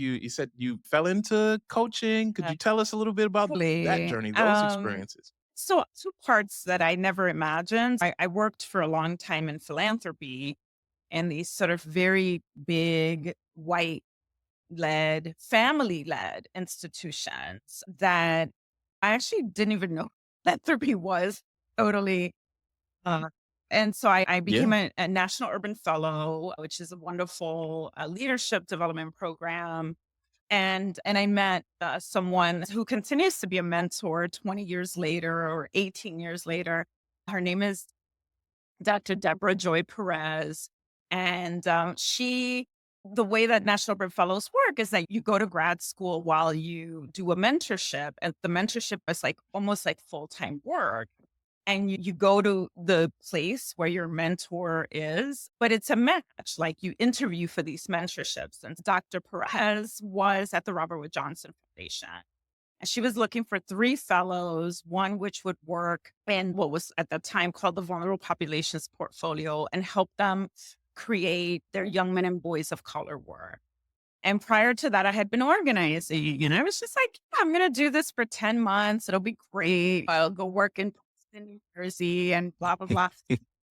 You said you fell into coaching. Could Uh, you tell us a little bit about that Actually, journey, those experiences? so two parts that I never imagined. I worked for a long time in philanthropy and these sort of very big white led, family led institutions that I actually didn't even know philanthropy was totally. Uh, and so I became Yeah. a National Urban Fellow, which is a wonderful leadership development program. And I met someone who continues to be a mentor 20 years later or 18 years later. Her name is Dr. Deborah Joy Perez. And the way that National Urban Fellows work is that you go to grad school while you do a mentorship. And the mentorship is like almost like full time work. And you go to the place where your mentor is, but it's a match. Like you interview for these mentorships. And Dr. Perez was at the Robert Wood Johnson Foundation. And she was looking for three fellows, one which would work in what was at the time called the Vulnerable Populations Portfolio and help them create their young men and boys of color work. And prior to that, I had been organizing, I was just like, yeah, I'm going to do this for 10 months. It'll be great. I'll go work in Boston, New Jersey and blah, blah, blah.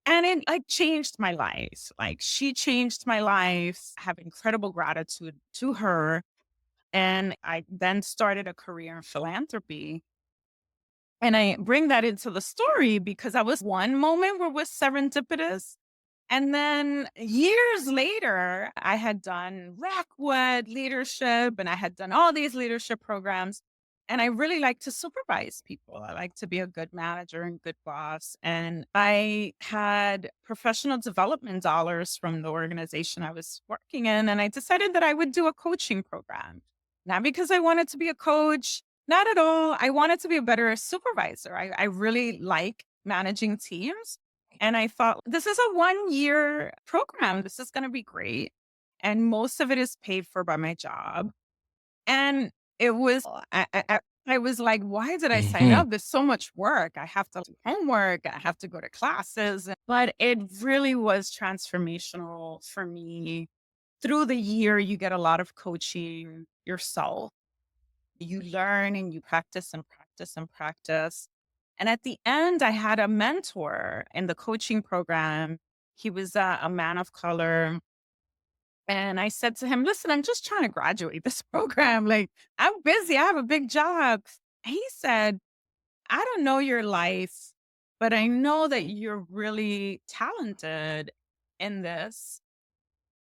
And it like changed my life. Like she changed my life. I have incredible gratitude to her. And I then started a career in philanthropy. And I bring that into the story because I was one moment where it was serendipitous. And then years later, I had done Rockwood leadership and I had done all these leadership programs. And I really like to supervise people. I like to be a good manager and good boss. And I had professional development dollars from the organization I was working in. And I decided that I would do a coaching program. Not because I wanted to be a coach, not at all. I wanted to be a better supervisor. I really like managing teams. And I thought, this is a 1 year program. This is going to be great. And most of it is paid for by my job. And it was, I was like, why did I sign Mhm. up? There's so much work. I have to do homework. I have to go to classes. But it really was transformational for me. Through the year, you get a lot of coaching yourself. You learn and you practice and practice and practice. And at the end, I had a mentor in the coaching program. He was a man of color. And I said to him, listen, I'm just trying to graduate this program. Like, I'm busy. I have a big job. He said, I don't know your life, but I know that you're really talented in this.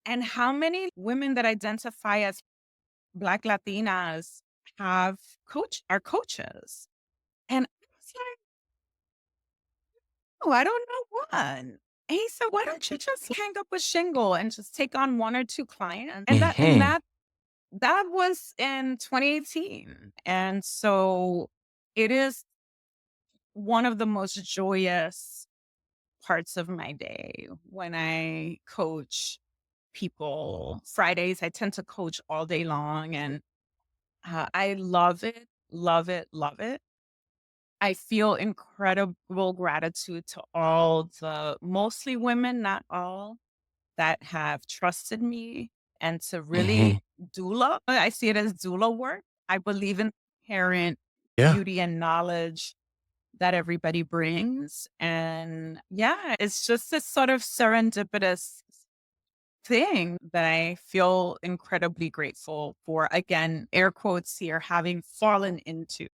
And how many women that identify as Black Latinas have are coaches? And I was like, oh, I don't know one. And he said, why don't you just hang up a shingle and just take on one or two clients? And that and Mhm. that that was in 2018. And so it is one of the most joyous parts of my day when I coach people. Fridays, I tend to coach all day long and I love it, love it, love it. I feel incredible gratitude to all the mostly women, not all, that have trusted me and to Mhm. really doula. I see it as doula work. I believe in inherent Yeah. beauty and knowledge that everybody brings. And yeah, it's just this sort of serendipitous thing that I feel incredibly grateful for. Again, air quotes here, having fallen into.